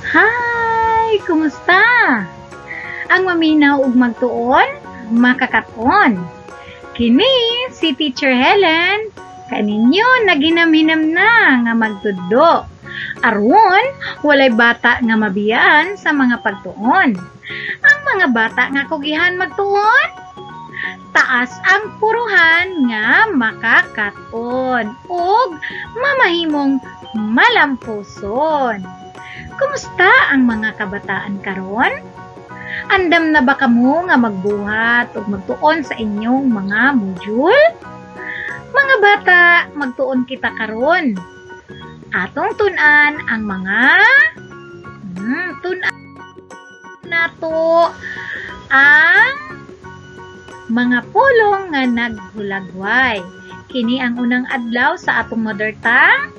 Hi! Kumusta? Ang maminaw ug magtuon, makakaton. Kini si Teacher Helen, kaninyo naginamhinam na nga magtudlo. Aron, walay bata nga mabiyaan sa mga pagtuon. Ang mga bata nga kugihan magtuon, taas ang puruhan nga makakaton ug mamahimong malampuson. Kumusta ang mga kabataan karon? Andam na ba kamo nga magbuhat ug magtuon sa inyong mga module? Mga bata, magtuon kita karon. Atong tun-an ang mga tun-an nato ang mga pulong nga naghulagway. Kini ang unang adlaw sa atong mother tongue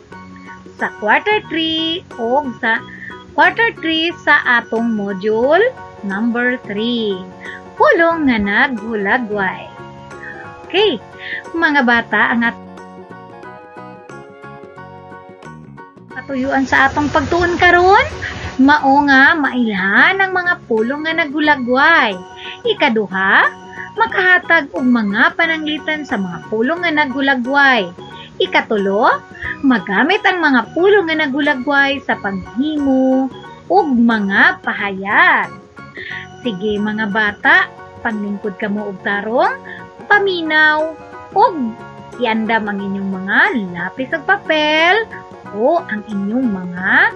sa quarter 3 o sa quarter 3 sa atong module number 3. Pulong nga naghulagway. Okay, mga bata, ang katuyuan sa atong pagtuon karon, mao nga mailhan ang mga pulong nga naghulagway. Ikaduha, makahatag og mga pananglitan sa mga pulong nga naghulagway. Ikatulo, magamit ang mga pulong nga naghulagway sa paghimo ug mga pahayag. Sige mga bata, panglingkod kamo og tarong, paminaw ug iandam ang inyong mga lapis ug papel o ang inyong mga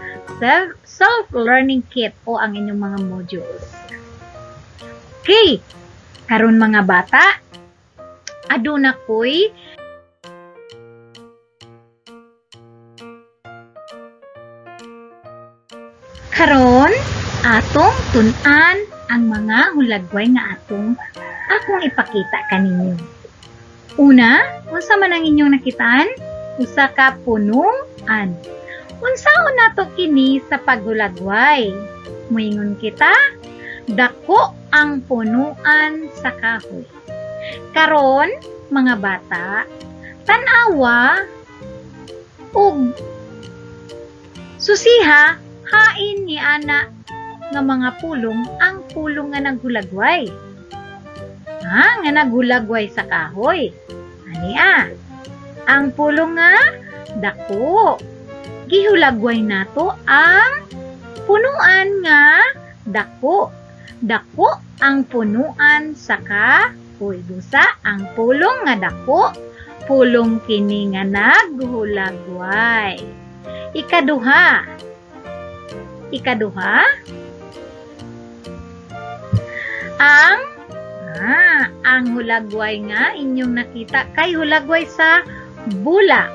self-learning kit o ang inyong mga modules. Okay, karon mga bata, aduna ko'y karon atong tun-an ang mga hulagway nga akong ipakita kaninyo. Una, unsa man ang inyong nakitaan? Usa ka punuan. Unsaon nato kini sa paghulagway? Moingon kita, dako ang punuan sa kahoy. Karon, mga bata, tan-awa ug susiha hain ni ana nga mga pulong ang pulong nga naghulagway. Nga naghulagway sa kahoy. Ania, ang pulong nga dako. Gihulagway nato ang punuan nga dako. Dako ang punuan sa kahoy. Busa ang pulong nga dako, pulong kini nga naghulagway. Ikaduha, ang hulagway nga inyong nakita kay hulagway sa bulak.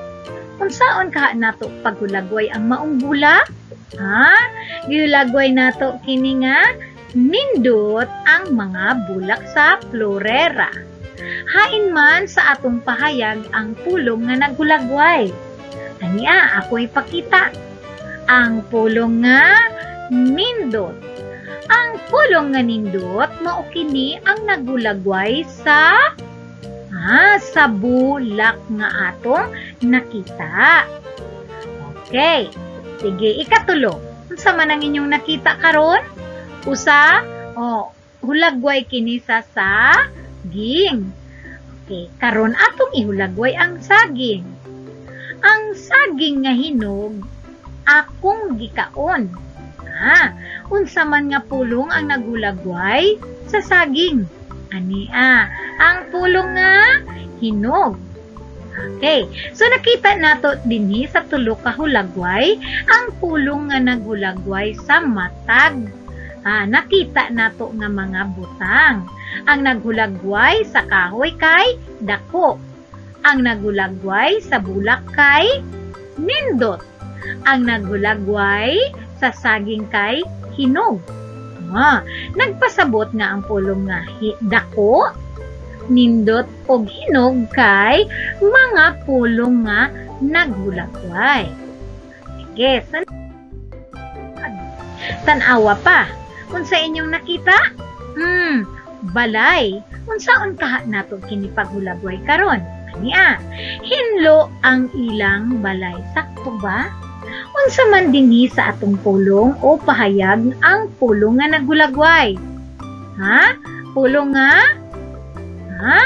Unsaon ka nato paghulagway ang maong bulak? Gihulagway nato kini nga nindot ang mga bulak sa florera. Hain man sa atong pahayag ang pulong nga naghulagway. Ania, ako ipakita. Ang pulong nga nindot. Ang pulong nga nindot, mao kini ang naghulagway sa bulak nga atong nakita. Okay. Sige, ikatulo. Unsa man ang inyong nakita karon? Usa, hulagway kini sa saging. Okay, karon atong ihulagway ang saging. Ang saging nga hinog akong gikaon. Unsa man nga pulong ang naghulagway sa saging? Ania, ang pulong nga hinog. Okay, so nakita nato dinhi sa tulo ka hulagway ang pulong nga naghulagway sa matag. Nakita nato nga mga butang. Ang naghulagway sa kahoy kay dako. Ang naghulagway sa bulak kay nindot. Ang naghulagway sa saging kay hinog. Nagpasabot nga ang pulong nga dako, nindot og hinog kay mga pulong nga naghulagway. Sige, tan-awa pa. Unsa inyong nakita? Balay. Unsaon ka nato kini paghulagway karon? Ania, hinlo ang ilang balay. Sakto ba? Unsa man dinhi sa atong pulong o pahayag ang pulong nga naghulagway? Ha? Pulong nga? Ha?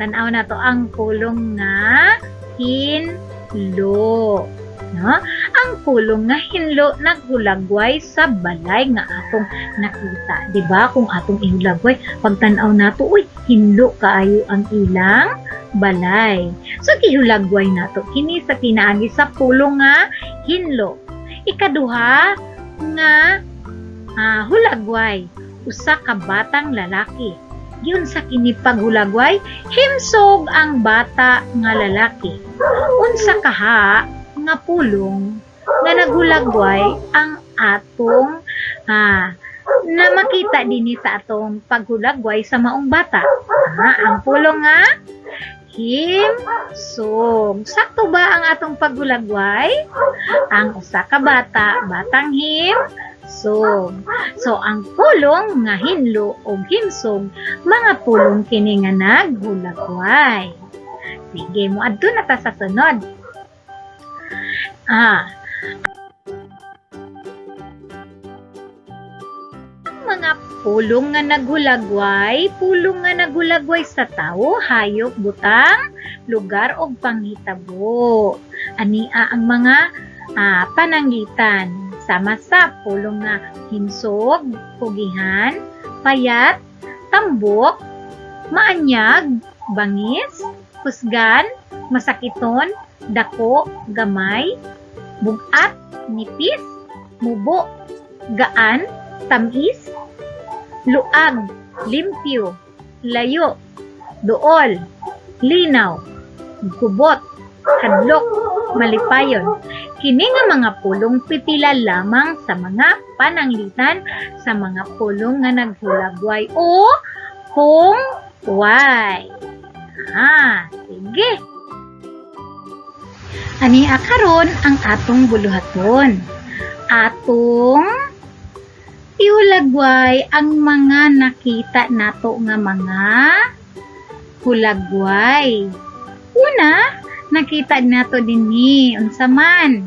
Tanaw na to ang pulong nga hinlo. No? Ang pulong nga hinlo naghulagway sa balay nga atong nakita. Diba? Kung atong ihulagway, pagtanaw nato, uy, hinlo kaayo ang ilang balay. So, gihulagway nato kini sa pinaagi sa pulong nga hinlo. Ikaduha nga hulagway, usa ka batang lalaki. Yun sa kini paghulagway, himsog ang bata nga lalaki. Unsa kaha nga pulong nga naghulagway ang atong na makita dinhi sa atong paghulagway sa maong bata. Ang pulong nga himsog. Sakto ba ang atong paghulagway? Ang usa ka bata, batang himsog. So, ang pulong nga hinlo o himsog, mga pulong kini nga naghulagway. Sige, moadto na ta sa sunod. Ang mga pulong nga naghulagway sa tao, hayop, butang, lugar o panghitabo. Ania ang mga pananglitan. Sama sa pulong nga himsog, pugihan, payat, tambok, maanyag, bangis, husgan, masakiton, dako, gamay, bugat, nipis, mubo, gaan, tamis, luag, limpyo, layo, duol, linaw, gubot, hadlok, malipayon. Kini nga mga pulong pipila lamang sa mga pananglitan sa mga pulong nga naghulagway o hungway. Sige. Ania karon ang atong buluhaton. Atong ihulagway ang mga nakita nato nga mga hulagway. Una, nakita nato dinhi unsa man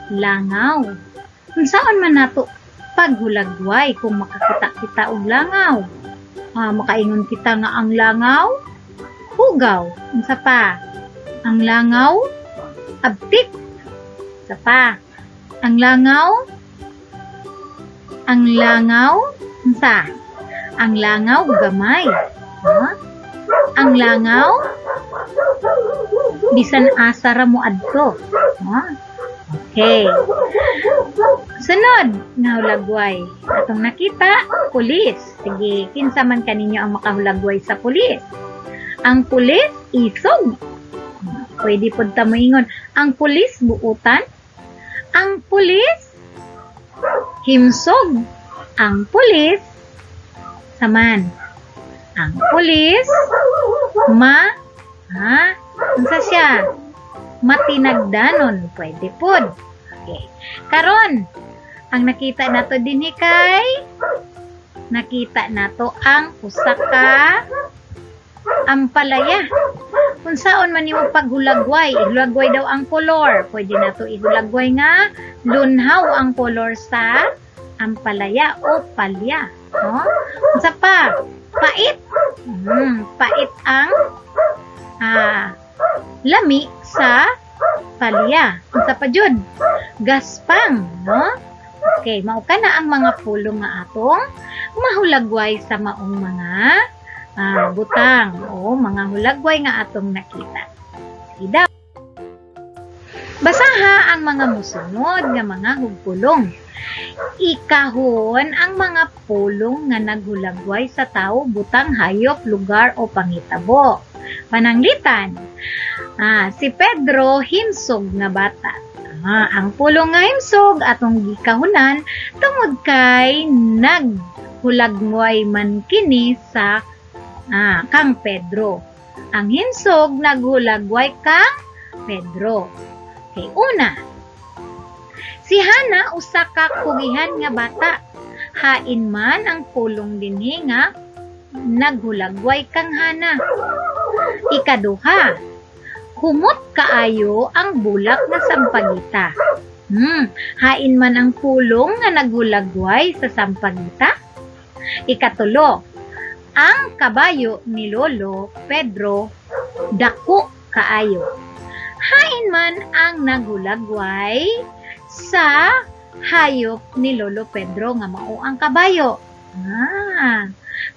langaw. Unsaon man nato paghulagway kung makakita kita og langaw? Makaingon kita nga ang langaw hugaw. Unsa pa? Ang langaw abtik. Unsa pa? Ang langaw unsa? Ang langaw gamay. Ang langaw bisan asa ra mo adto. Okay. Sunod nga hulagway. Atong nakita, pulis. Sige, kinsa man kaninyo ang makahulagway sa pulis? Ang pulis isog. Pwede pod ta moingon, ang pulis buutan. Ang pulis himsog. Ang pulis saman. Ang pulis unsa siya? Matinagdanon. Pwede pod. Okay. Karon, ang nakita nato dinhi kay nakita nato ang usa ka ampalaya. Unsaon man nimo paghulagway? Ihulagway daw ang kolor. Pwede nato ihulagway nga lunhaw ang kolor sa ampalaya o palya. Unsa pa? Pait. Pait ang lami sa palya. Unsa pa jud? Gaspang, no? Okay, mao kana ang mga pulong nga atong mahulagway sa maong mga butang o mga hulagway nga atong nakita. Sige. Basaha ang mga musunod nga mga hugpulong. Ikahon ang mga pulong nga naghulagway sa tao, butang, hayop, lugar o panghitabo. Pananglitan. Si Pedro himsog nga bata. Ang pulong nga himsog atong gikahunan tungod kay naghulagway man kini sa kang Pedro. Ang himsog naghulagway kang Pedro. Okay, una. Si Hana usa ka kugihan nga bata. Hain man ang pulong dinhi nga naghulagway kang Hana. Ikaduha. Humot kaayo ang bulak nga sampagita. Hain man ang pulong nga naghulagway sa sampagita. Ikatulo, ang kabayo ni Lolo Pedro dako kaayo. Hain man ang naghulagway sa hayop ni Lolo Pedro nga mao ang kabayo.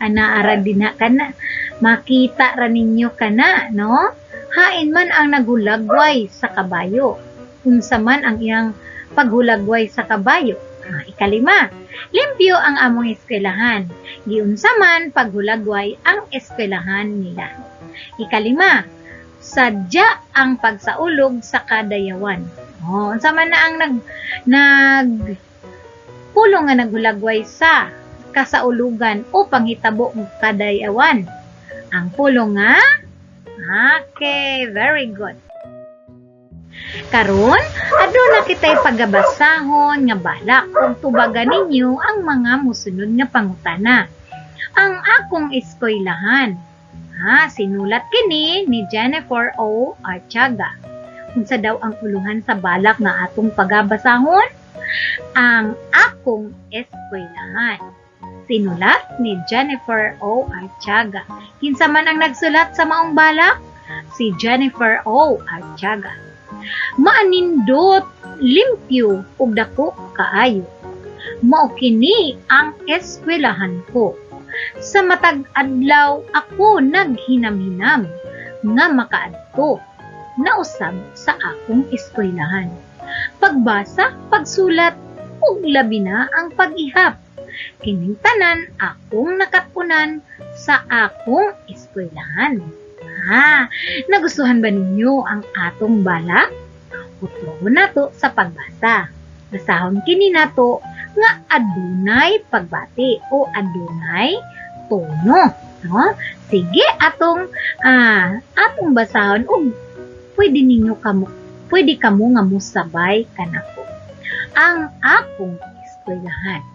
Anaara din na kana. Makita ra ninyo kana, no? Hain man ang naghulagway sa kabayo. Unsa man ang iyang paghulagway sa kabayo. Ikalima, limpyo ang among eskwelahan. Giunsa man paghulagway ang eskwelahan nila. Ikalima, sadya ang pagsaulog sa kadayawan. Unsa man na ang pulong nga naghulagway sa kasaulugan o panghitabo ng kadayawan. Ang pulong nga? Okay, very good. Karon, aduna kitay pagabasahon nga balak ug tubagan ninyo ang mga musunod nga pangutana. Ang akong eskwelahan. Sinulat kini ni Jennifer O. Archaga. Unsa daw ang uluhan sa balak na atong pagabasahon? Ang akong eskwelahan. Sinulat ni Jennifer O. Archaga. Kinsa man ang nagsulat sa maong balak? Si Jennifer O. Archaga. Maanindot, limpyo, ug dako kaayo. Mao kini ang eskwelahan ko. Sa matag adlaw ako naghinam-hinam nga makaadto na usab sa akong eskwelahan. Pagbasa, pagsulat, ug labi na ang pag-ihap. Kining tanan akong nakatunan sa akong eskwelahan. Nagustuhan ba ninyo ang atong balak? Utrohon nato sa pagbasa. Basahon kini nato nga adunay pagbati o adunay tono. No? Sige, atong basahon ug pwede kamo nga musabay kanako. Ang akong eskwelahan.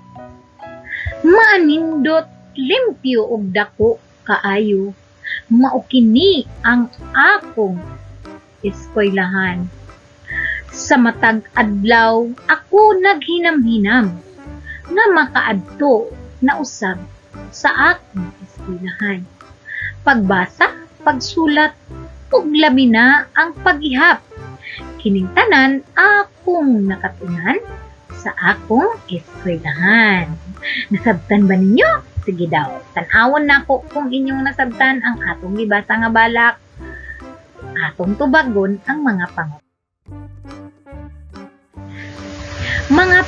Maanindot, limpyo ug dako kaayo. Mao kini ang akong eskwelahan. Sa matag adlaw ako naghinam-hinam nga makaadto na usab sa akong eskwelahan. Pagbasa, pagsulat, ug labi na ang pag-ihap. Kining tanan akong nakatunan sa akong eskwelahan. Nasabtan ba ninyo? Sige daw, tanawon na ko kung inyong nasabtan ang atong gibasa nga balak. Atong tubagon ang mga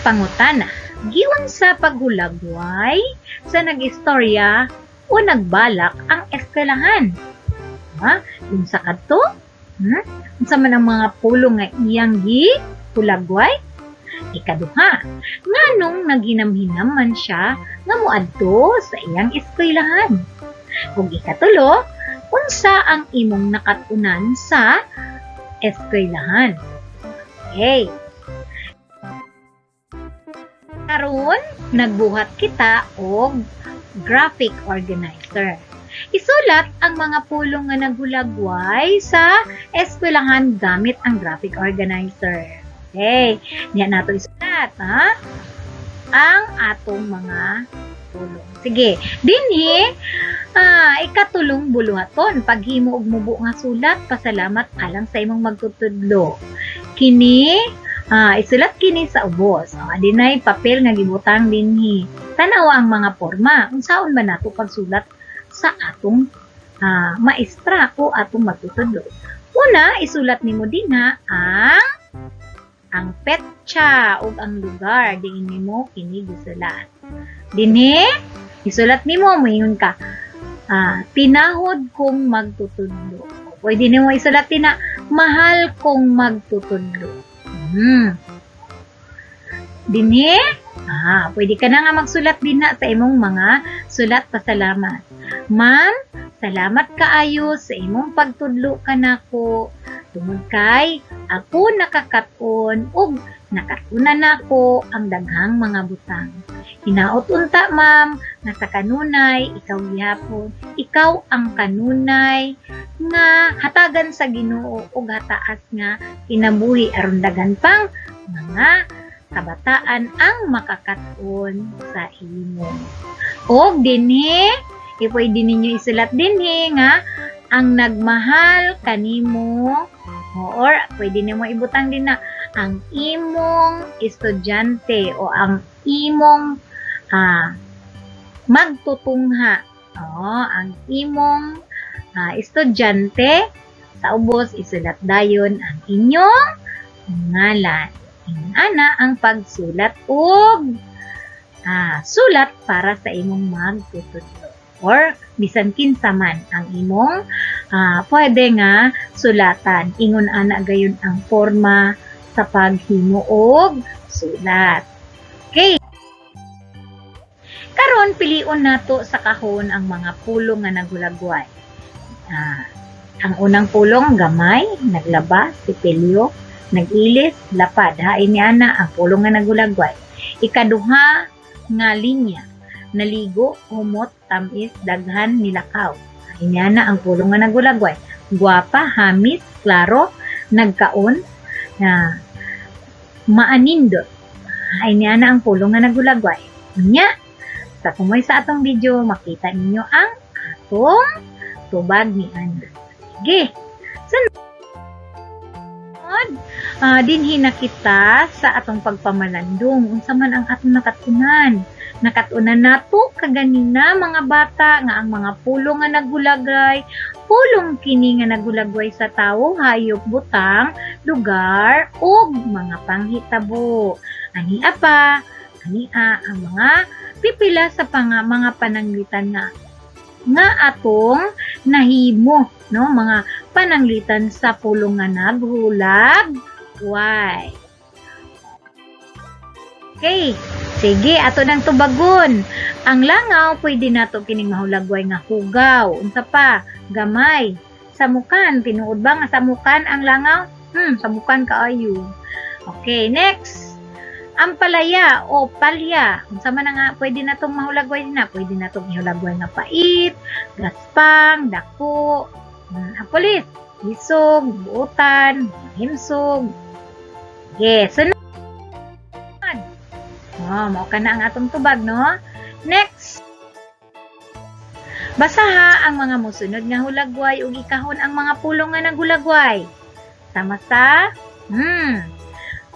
pangutana. Giwan sa paghulagway sa nag-istorya o nagbalak ang eskwelahan. Yung sa kadto? Unsa man ang mga pulong nga iyang hulagway? Ikaduha, nganong naghinam-hinam man siya nga moadto sa iyang eskwelahan. Kung ikatulo, unsa ang imong nakatunan sa eskwelahan? Okay. Karon, nagbuhat kita og graphic organizer. Isulat ang mga pulong nga naghulagway sa eskwelahan gamit ang graphic organizer. Okay, diyan nato isulat, ang atong mga pulong. Sige, dinhi, ikatulong buluhaton, paghimo og mubo nga sulat, pasalamat alang sa imong magtutudlo. Kini, isulat kini sa ubos. Dinay papel nga gibutang dinhi. Tanawa ang mga porma, unsaon ba nato pagsulat sa atong maestra o atong magtutudlo. Una, isulat nimo dinha ang petsa o ang lugar diin nimo kini gisulat. Dinhi, isulat nimo moingon ka, pinahod kong magtutudlo. Pwede nimo isulat na mahal kong magtutudlo. Dinhi, pwede ka na nga magsulat din na sa imong mga sulat pasalamat. Ma'am, salamat kaayo sa imong pagtudlo kanako. Tungod kay ako nakakaton ug nakatunan nako ang daghang mga butang. Hinaot unta ma'am nga sa kanunay ikaw gihapon, ikaw ang kanunay nga hatagan sa Ginoo ug hataas nga kinabuhi aron daghan pang mga kabataan ang makakaton sa imo. Og dinhi, pwede ninyo isulat dinhi nga ang nagmahal kanimo or pwede nimo ibutang din na ang imong estudyante o ang imong magtutungha. Ang imong estudyante sa ubos isulat dayon ang inyong ngalan. Ana ang pagsulat og sulat para sa imong magtutudlo or bisan kinsa man ang imong pwede nga sulatan. Ingon ana gayon ang forma sa paghimo og sulat. Okay. Karon pilion nato sa kahon ang mga pulong nga nagulagway. Ang unang pulong gamay, naglaba, sipilyo, nagilis, lapad. Hain ni ana ang pulong nga nagulagway. Ikaduha nga linya, naligo, humot, tamis, daghan, nilakaw. Hain ni ana ang pulong nga nagulagway. Guwapa, hamis, klaro, nagkaon, na maanindot. Hain ni ana ang pulong nga nagulagway. Unya, sa kumoy sa atong video, makita ninyo ang atong tubag ni ana. Sige. Dinhi na kita sa atong pagpamalandong unsa man ang atong nakatunan. Nakatunan nato kaganina mga bata nga ang mga pulong nga nagulagay, pulong kini nga nagulagway sa tawo, hayop, butang, lugar ug mga panghitabo. Ania pa, ang mga pipila sa mga pananglitan nga atong nahimo, no, mga pananglitan sa pulong nga naghulagway. Okay, sige, ato nang tubagon. Ang langaw pwede nato kining mahulagway nga hugaw. Unsa pa? Gamay. Samukan, tinuod ba nga samukan ang langaw? Samukan kaayo. Okay, next. Ampalaya o palya. Unsa man nga pwede natong mahulagway na? Pwede natong ihulagway nga pait, gaspang, dako, apolis, hisog, buutan, himsog. Yes, sunod. Mao ka na ang atong tubag, no? Next. Basaha ang mga mosunod nga hulagway ug ikahon ang mga pulong nga naghulagway. Sama sa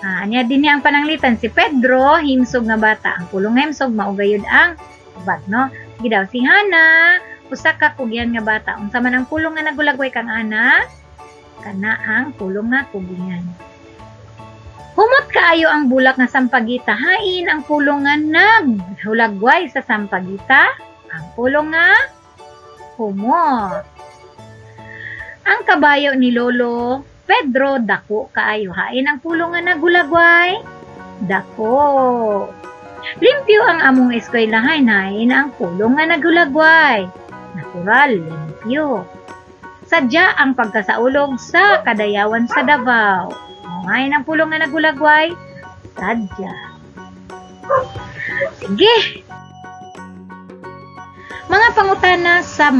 anya din ang pananglitan si Pedro, himsog nga bata. Ang pulong nga himsog maugayod ang tubag, no? Sige daw si Hana, usa ka kugyan nga bata. Unsa man ang pulong nga naghulagway kang ana? Kana ang pulong nga kugyan. Humot kaayo ang bulak nga sampagita. Hain ang pulong nga naghulagway sa sampagita. Ang pulong nga humot. Ang kabayo ni Lolo Pedro, dako kaayo. Hain ang pulong nga naghulagway. Dako. Limpyo ang among eskwelahan. Hain ang pulong nga naghulagway. Natural, limpyo. Sadya ang pagkasaulog sa kadayawan sa Davao. Hain ang pulong nga naghulagway. Sadya. Sige. Mga pangutana sa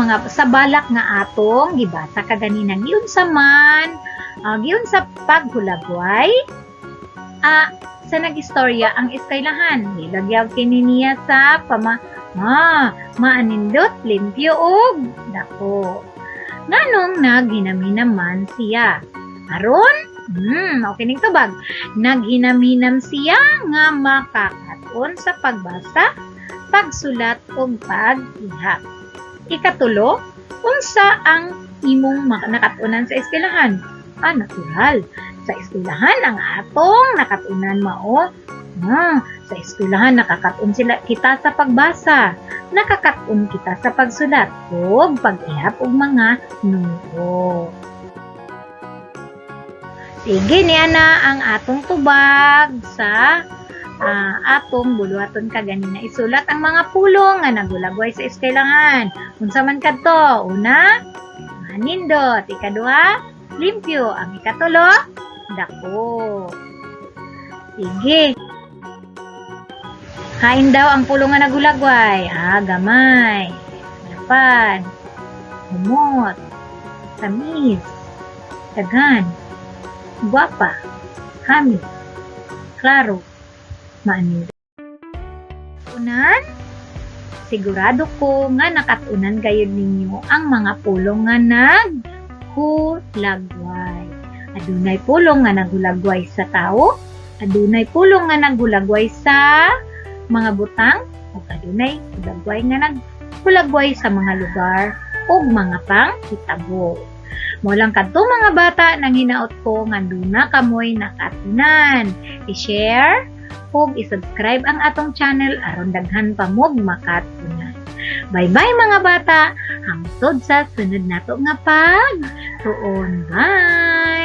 balak nga atong gibasa kaganina. Giun sa man, giun sa paghulagway, sa nagistorya ang eskwelahan. Nilagyaw kini niya sa maanindot, limpyo og dako. Nganong naghinam-hinaman siya. Aron, okay ning tubag. Naghinam-hinam siya nga makakaton sa pagbasa, pagsulat ug pag-ihap. Ikatulo, unsa ang imong nakatunan sa eskwelahan? Natural. Sa eskwelahan ang atong nakatunan mao. Sa eskwelahan nakakatun kita sa pagbasa, nakakatun kita sa pagsulat ug pag-ihap og mga numero. Sige niya na ang atong tubag sa atong buluhaton kaganina. Isulat ang mga pulong nga naghulagway sa eskwelahan. Unsa man kadto? Una, manindot. Ikaduha, limpyo. Ang ikatulo, dako. Sige. Kain daw ang pulo nga nagulagway. Gamay. Lapad. Humot. Tamis. Daghan. Guwapa. Hamis. Klaro. Maanid. Unan? Sigurado ko nga nakatunan kayo ninyo ang mga pulong nga naghulagway. Adunay pulong nga naghulagway sa tao, adunay pulong nga naghulagway sa mga butang, o adunay hulagway nga naghulagway sa mga lugar o mga panghitabo. Molang kadto mga bata nang hinaot ko nga duna kamoy nakatunan. I-share ug i-subscribe ang atong channel aron daghan pa mo makatunan. Bye-bye mga bata, hangtod sa sunod nato nga pag tuon. Bye!